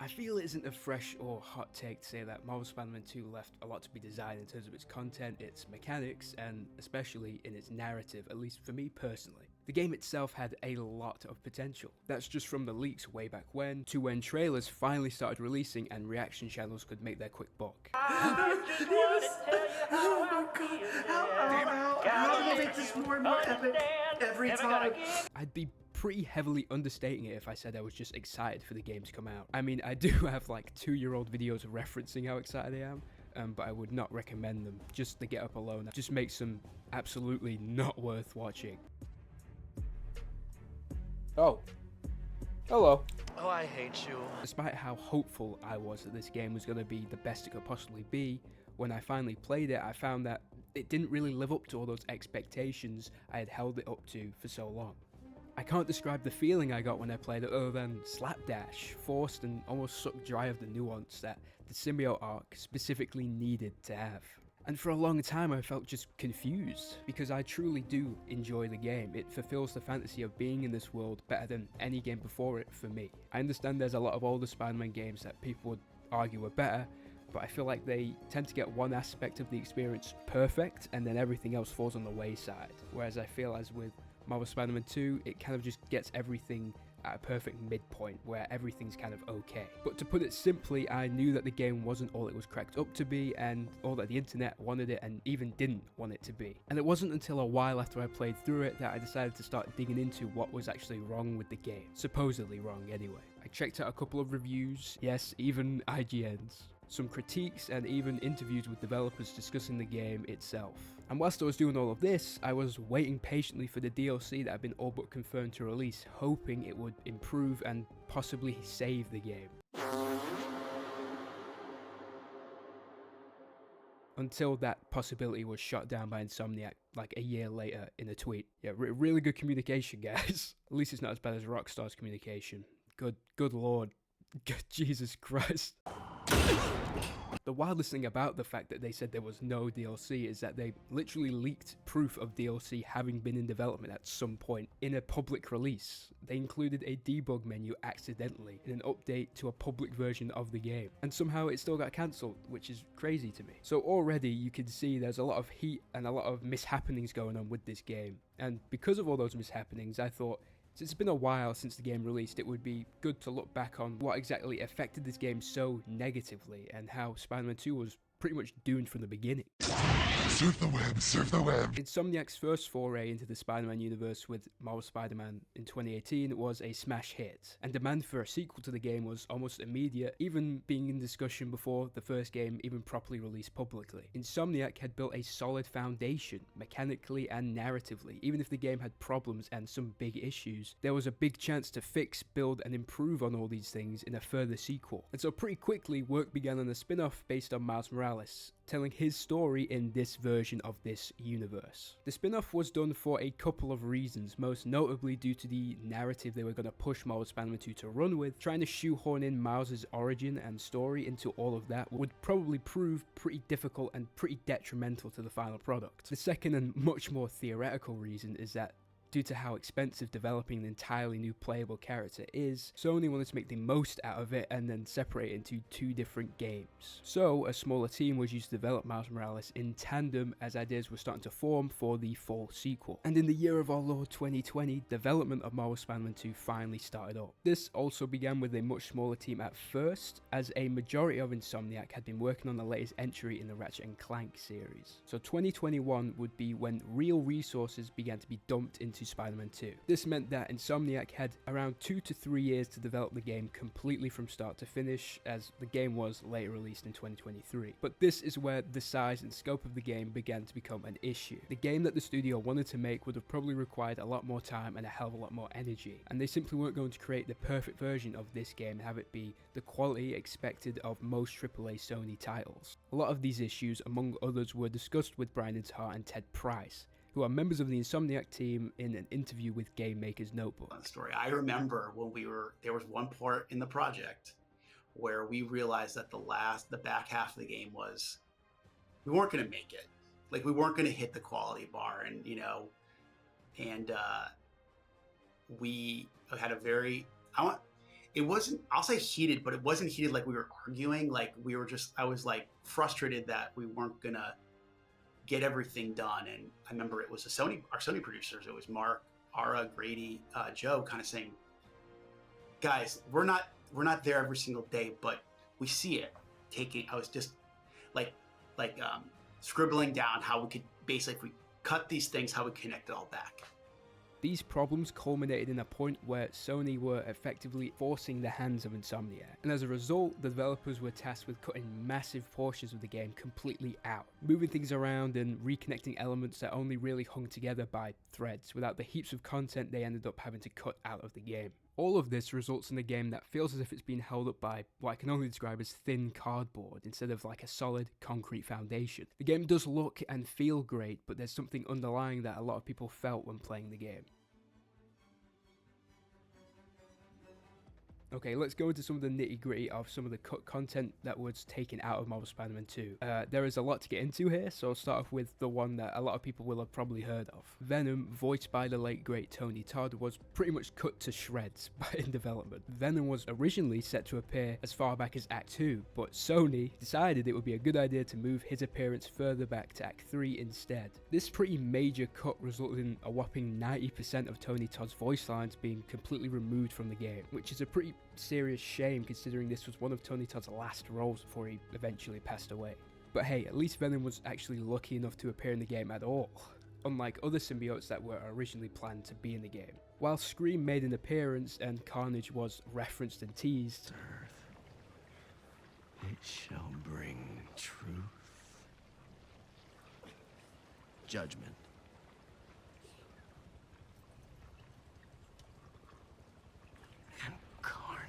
I feel it isn't a fresh or hot take to say that Marvel Spider-Man 2 left a lot to be desired in terms of its content, its mechanics, and especially in its narrative, at least for me personally. The game itself had a lot of potential. That's just from the leaks way back when, to when trailers finally started releasing and reaction channels could make their quick buck. I just want to tell you how I feel. How do you make this more and more epic every time? I'd be pretty heavily understating it if I said I was just excited for the game to come out. I mean, I do have like 2-year-old videos referencing how excited I am, but I would not recommend them. Just the get up alone just makes them absolutely not worth watching. Oh. Hello. Oh, I hate you. Despite how hopeful I was that this game was going to be the best it could possibly be, when I finally played it, I found that it didn't really live up to all those expectations I had held it up to for so long. I can't describe the feeling I got when I played it other than slapdash, forced and almost sucked dry of the nuance that the symbiote arc specifically needed to have. And for a long time I felt just confused, because I truly do enjoy the game. It fulfills the fantasy of being in this world better than any game before it for me. I understand there's a lot of older Spider-Man games that people would argue are better, but I feel like they tend to get one aspect of the experience perfect and then everything else falls on the wayside. Whereas I feel as with Marvel Spider-Man 2, it kind of just gets everything at a perfect midpoint where everything's kind of okay. But to put it simply, I knew that the game wasn't all it was cracked up to be and all that the internet wanted it and even didn't want it to be. And it wasn't until a while after I played through it that I decided to start digging into what was actually wrong with the game. Supposedly wrong anyway. I checked out a couple of reviews, yes, even IGN's, some critiques, and even interviews with developers discussing the game itself. And whilst I was doing all of this, I was waiting patiently for the DLC that had been all but confirmed to release, hoping it would improve and possibly save the game. Until that possibility was shot down by Insomniac like a year later in a tweet. Yeah, really good communication, guys. At least it's not as bad as Rockstar's communication. Good lord. Good Jesus Christ. The wildest thing about the fact that they said there was no DLC is that they literally leaked proof of DLC having been in development at some point in a public release. They included a debug menu accidentally in an update to a public version of the game, and somehow it still got cancelled, which is crazy to me. So already you can see there's a lot of heat and a lot of mishappenings going on with this game, and because of all those mishappenings, I thought, since it's been a while since the game released, it would be good to look back on what exactly affected this game so negatively and how Spider-Man 2 was pretty much doomed from the beginning. Surf the web, surf the web. Insomniac's first foray into the Spider-Man universe with Marvel Spider-Man in 2018 was a smash hit, and demand for a sequel to the game was almost immediate, even being in discussion before the first game even properly released publicly. Insomniac had built a solid foundation, mechanically and narratively. Even if the game had problems and some big issues, there was a big chance to fix, build and improve on all these things in a further sequel. And so pretty quickly, work began on a spin-off based on Miles Morales, telling his story in this version of this universe. The spin-off was done for a couple of reasons, most notably due to the narrative they were going to push Marvel Spider-Man 2 to run with. Trying to shoehorn in Miles' origin and story into all of that would probably prove pretty difficult and pretty detrimental to the final product. The second and much more theoretical reason is that due to how expensive developing an entirely new playable character is, Sony wanted to make the most out of it and then separate it into 2 different games. So a smaller team was used to develop Miles Morales in tandem as ideas were starting to form for the full sequel. And in the year of our Lord 2020, development of Marvel Spider-Man 2 finally started up. This also began with a much smaller team at first, as a majority of Insomniac had been working on the latest entry in the Ratchet & Clank series. So 2021 would be when real resources began to be dumped into Spider-Man 2. This meant that Insomniac had around 2 to 3 years to develop the game completely from start to finish, as the game was later released in 2023. But this is where the size and scope of the game began to become an issue. The game that the studio wanted to make would have probably required a lot more time and a hell of a lot more energy, and they simply weren't going to create the perfect version of this game and have it be the quality expected of most AAA Sony titles. A lot of these issues, among others, were discussed with Brian Intihar and Ted Price, who are members of the Insomniac team, in an interview with Game Maker's Notebook. Story. I remember when there was one part in the project where we realized that the back half of the game was, we weren't going to make it. Like, we weren't going to hit the quality bar, and we had a very, it wasn't, I'll say heated, but it wasn't heated like we were arguing. Like we were just, I was like frustrated that we weren't gonna get everything done. And I remember it was our Sony producers. It was Mark, Ara, Grady, Joe, kind of saying, guys, we're not there every single day, but we see it. I was just like scribbling down how we could basically, if we cut these things, how we connect it all back. These problems culminated in a point where Sony were effectively forcing the hands of Insomniac, and as a result, the developers were tasked with cutting massive portions of the game completely out, moving things around and reconnecting elements that only really hung together by threads, without the heaps of content they ended up having to cut out of the game. All of this results in a game that feels as if it's been held up by what I can only describe as thin cardboard instead of like a solid concrete foundation. The game does look and feel great, but there's something underlying that a lot of people felt when playing the game. Okay, let's go into some of the nitty gritty of some of the cut content that was taken out of Marvel Spider-Man 2. There is a lot to get into here, so I'll start off with the one that a lot of people will have probably heard of. Venom, voiced by the late great Tony Todd, was pretty much cut to shreds in development. Venom was originally set to appear as far back as Act 2, but Sony decided it would be a good idea to move his appearance further back to Act 3 instead. This pretty major cut resulted in a whopping 90% of Tony Todd's voice lines being completely removed from the game, which is a pretty serious shame considering this was one of Tony Todd's last roles before he eventually passed away. But hey, at least Venom was actually lucky enough to appear in the game at all, unlike other symbiotes that were originally planned to be in the game. While Scream made an appearance and Carnage was referenced and teased, Earth, it shall bring truth, judgment, and carnage.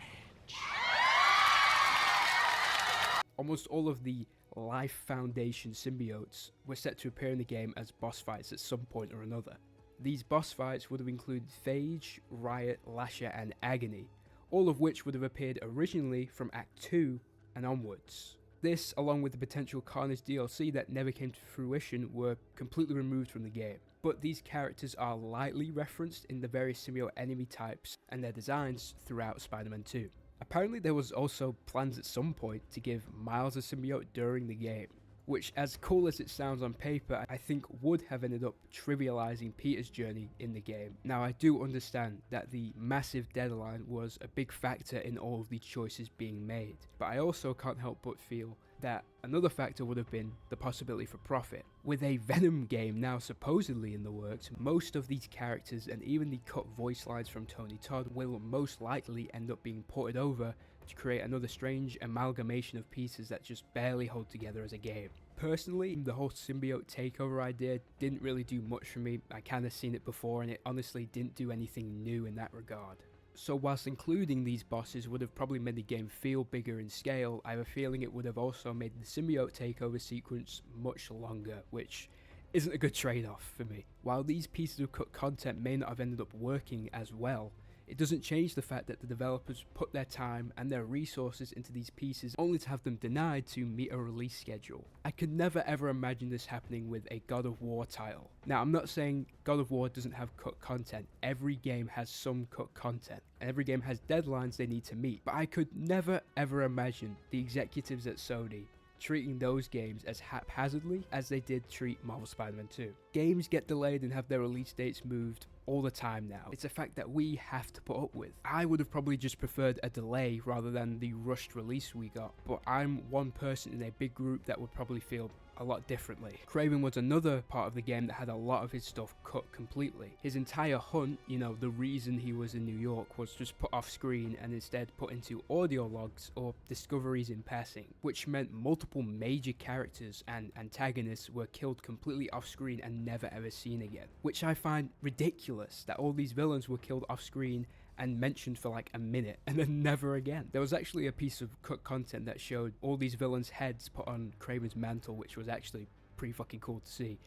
almost all of the Life Foundation symbiotes were set to appear in the game as boss fights at some point or another. These boss fights would have included Phage, Riot, Lasher, and Agony, all of which would have appeared originally from Act 2 and onwards. This, along with the potential Carnage DLC that never came to fruition, were completely removed from the game. But these characters are lightly referenced in the various symbiote enemy types and their designs throughout Spider-Man 2. Apparently there was also plans at some point to give Miles a symbiote during the game, which, as cool as it sounds on paper, I think would have ended up trivializing Peter's journey in the game. Now, I do understand that the massive deadline was a big factor in all of these choices being made, but I also can't help but feel that another factor would have been the possibility for profit. With a Venom game now supposedly in the works, most of these characters and even the cut voice lines from Tony Todd will most likely end up being ported over to create another strange amalgamation of pieces that just barely hold together as a game. Personally, the whole symbiote takeover idea didn't really do much for me. I kind of seen it before and it honestly didn't do anything new in that regard. So whilst including these bosses would have probably made the game feel bigger in scale, I have a feeling it would have also made the symbiote takeover sequence much longer, which isn't a good trade-off for me. While these pieces of cut content may not have ended up working as well, it doesn't change the fact that the developers put their time and their resources into these pieces only to have them denied to meet a release schedule. I could never ever imagine this happening with a God of War title. Now, I'm not saying God of War doesn't have cut content. Every game has some cut content, and every game has deadlines they need to meet. But I could never ever imagine the executives at Sony treating those games as haphazardly as they did treat Marvel Spider-Man 2. Games get delayed and have their release dates moved all the time now. It's a fact that we have to put up with. I would have probably just preferred a delay rather than the rushed release we got, but I'm one person in a big group that would probably feel a lot differently. Kraven was another part of the game that had a lot of his stuff cut completely. His entire hunt, the reason he was in New York, was just put off screen and instead put into audio logs or discoveries in passing, which meant multiple major characters and antagonists were killed completely off screen and never ever seen again, which I find ridiculous that all these villains were killed off screen and mentioned for like a minute and then never again. There was actually a piece of cut content that showed all these villains' heads put on Kraven's mantle, which was actually pretty fucking cool to see.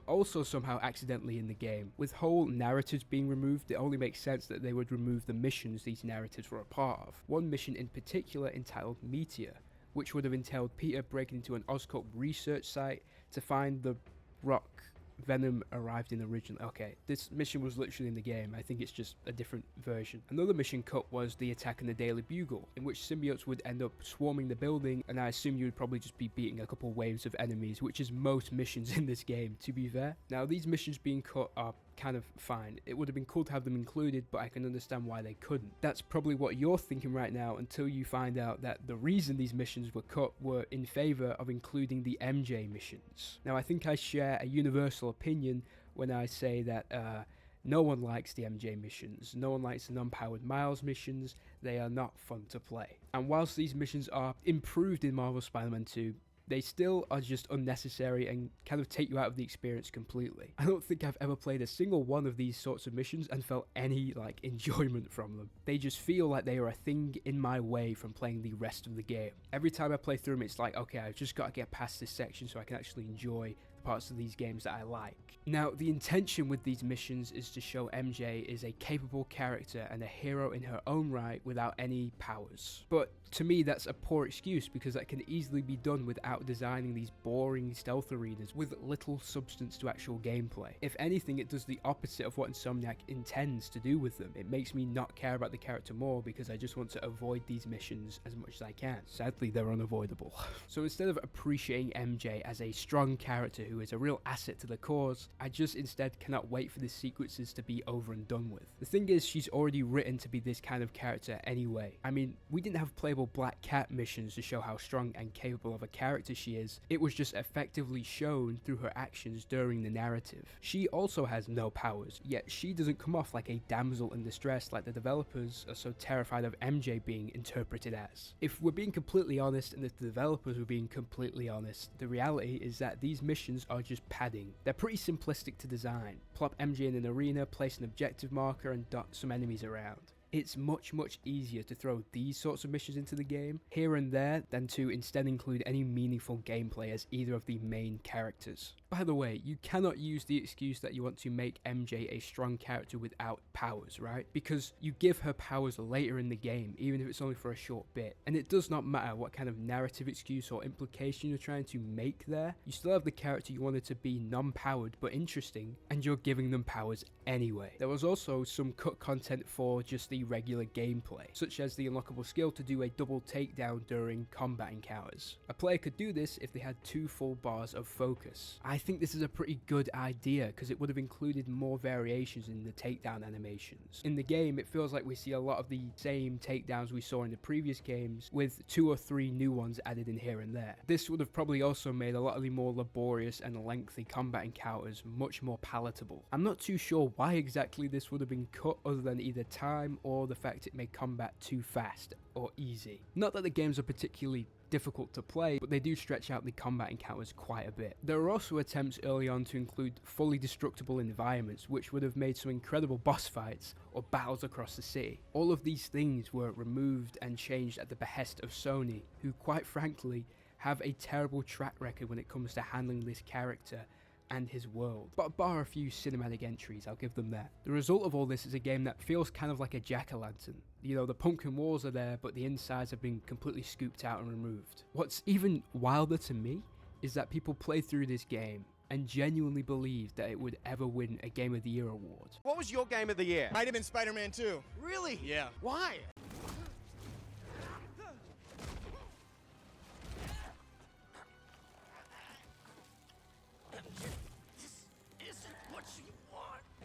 Also somehow accidentally in the game. With whole narratives being removed, it only makes sense that they would remove the missions these narratives were a part of. One mission in particular entitled Meteor, which would have entailed Peter breaking into an Oscorp research site to find the rock Venom arrived in originally. Okay, this mission was literally in the game. I think it's just a different version. Another mission cut was the attack on the Daily Bugle, in which symbiotes would end up swarming the building, and I assume you would probably just be beating a couple waves of enemies, which is most missions in this game, to be fair. Now, these missions being cut are kind of fine. It would have been cool to have them included, but I can understand why they couldn't. That's probably what you're thinking right now until you find out that the reason these missions were cut were in favor of including the MJ missions. Now, I think I share a universal opinion when I say that no one likes the MJ missions. No one likes the non-powered Miles missions. They are not fun to play. And whilst these missions are improved in Marvel Spider-Man 2, they still are just unnecessary and kind of take you out of the experience completely. I don't think I've ever played a single one of these sorts of missions and felt any enjoyment from them. They just feel like they are a thing in my way from playing the rest of the game. Every time I play through them, it's like, okay, I've just got to get past this section so I can actually enjoy the parts of these games that I like. Now, the intention with these missions is to show MJ is a capable character and a hero in her own right without any powers. But to me, that's a poor excuse because that can easily be done without designing these boring stealth arenas with little substance to actual gameplay. If anything, it does the opposite of what Insomniac intends to do with them. It makes me not care about the character more because I just want to avoid these missions as much as I can. Sadly, they're unavoidable. So instead of appreciating MJ as a strong character who is a real asset to the cause, I just instead cannot wait for the sequences to be over and done with. The thing is, she's already written to be this kind of character anyway. I mean, we didn't have playable Black Cat missions to show how strong and capable of a character she is. It was just effectively shown through her actions during the narrative. She also has no powers, yet she doesn't come off like a damsel in distress like the developers are so terrified of MJ being interpreted as. If we're being completely honest, and if the developers were being completely honest, the reality is that these missions are just padding. They're pretty simplistic to design. Plop MJ in an arena, place an objective marker, and dot some enemies around. It's much easier to throw these sorts of missions into the game here and there than to instead include any meaningful gameplay as either of the main characters. By the way, you cannot use the excuse that you want to make MJ a strong character without powers, right? Because you give her powers later in the game, even if it's only for a short bit. And it does not matter what kind of narrative excuse or implication you're trying to make there, you still have the character you wanted to be non-powered but interesting, and you're giving them powers anyway. There was also some cut content for just the regular gameplay, such as the unlockable skill to do a double takedown during combat encounters. A player could do this if they had 2 full bars of focus. I think this is a pretty good idea because it would have included more variations in the takedown animations. In the game, it feels like we see a lot of the same takedowns we saw in the previous games, with 2 or 3 new ones added in here and there. This would have probably also made a lot of the more laborious and lengthy combat encounters much more palatable. I'm not too sure why exactly this would have been cut, other than either time or the fact it made combat too fast or easy. Not that the games are particularly difficult to play, but they do stretch out the combat encounters quite a bit. There were also attempts early on to include fully destructible environments, which would have made some incredible boss fights or battles across the city. All of these things were removed and changed at the behest of Sony, who quite frankly have a terrible track record when it comes to handling this character and his world. But bar a few cinematic entries, I'll give them that. The result of all this is a game that feels kind of like a jack-o'-lantern. You know, the pumpkin walls are there, but the insides have been completely scooped out and removed. What's even wilder to me is that people play through this game and genuinely believed that it would ever win a Game of the Year award. What was your game of the year? Might have been Spider-Man 2. Really? Yeah. Why?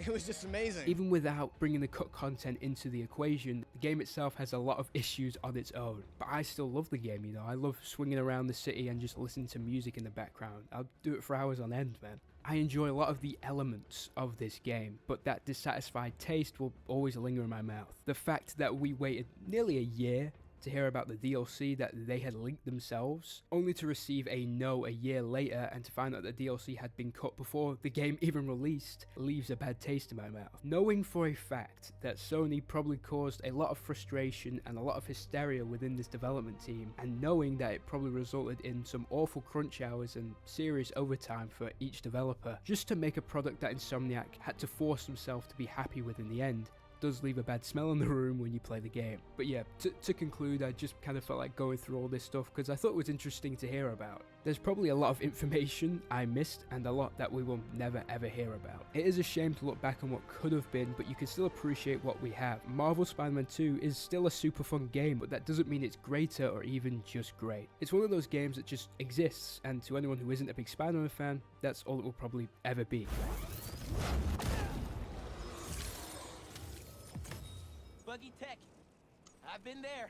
It was just amazing. Even without bringing the cut content into the equation, the game itself has a lot of issues on its own. But I still love the game, you know. I love swinging around the city and just listening to music in the background. I'll do it for hours on end, man. I enjoy a lot of the elements of this game, but that dissatisfied taste will always linger in my mouth. The fact that we waited nearly a year to hear about the DLC that they had leaked themselves, only to receive a no a year later and to find out the DLC had been cut before the game even released, leaves a bad taste in my mouth. Knowing for a fact that Sony probably caused a lot of frustration and a lot of hysteria within this development team, and knowing that it probably resulted in some awful crunch hours and serious overtime for each developer, just to make a product that Insomniac had to force themselves to be happy with in the end, does leave a bad smell in the room when you play the game. But yeah, to conclude, I just kind of felt like going through all this stuff because I thought it was interesting to hear about. There's probably a lot of information I missed and a lot that we will never ever hear about. It is a shame to look back on what could have been, but you can still appreciate what we have. Marvel Spider-Man 2 is still a super fun game, but that doesn't mean it's greater or even just great. It's one of those games that just exists, and to anyone who isn't a big Spider-Man fan, that's all it will probably ever be. Buggy Tech. I've been there.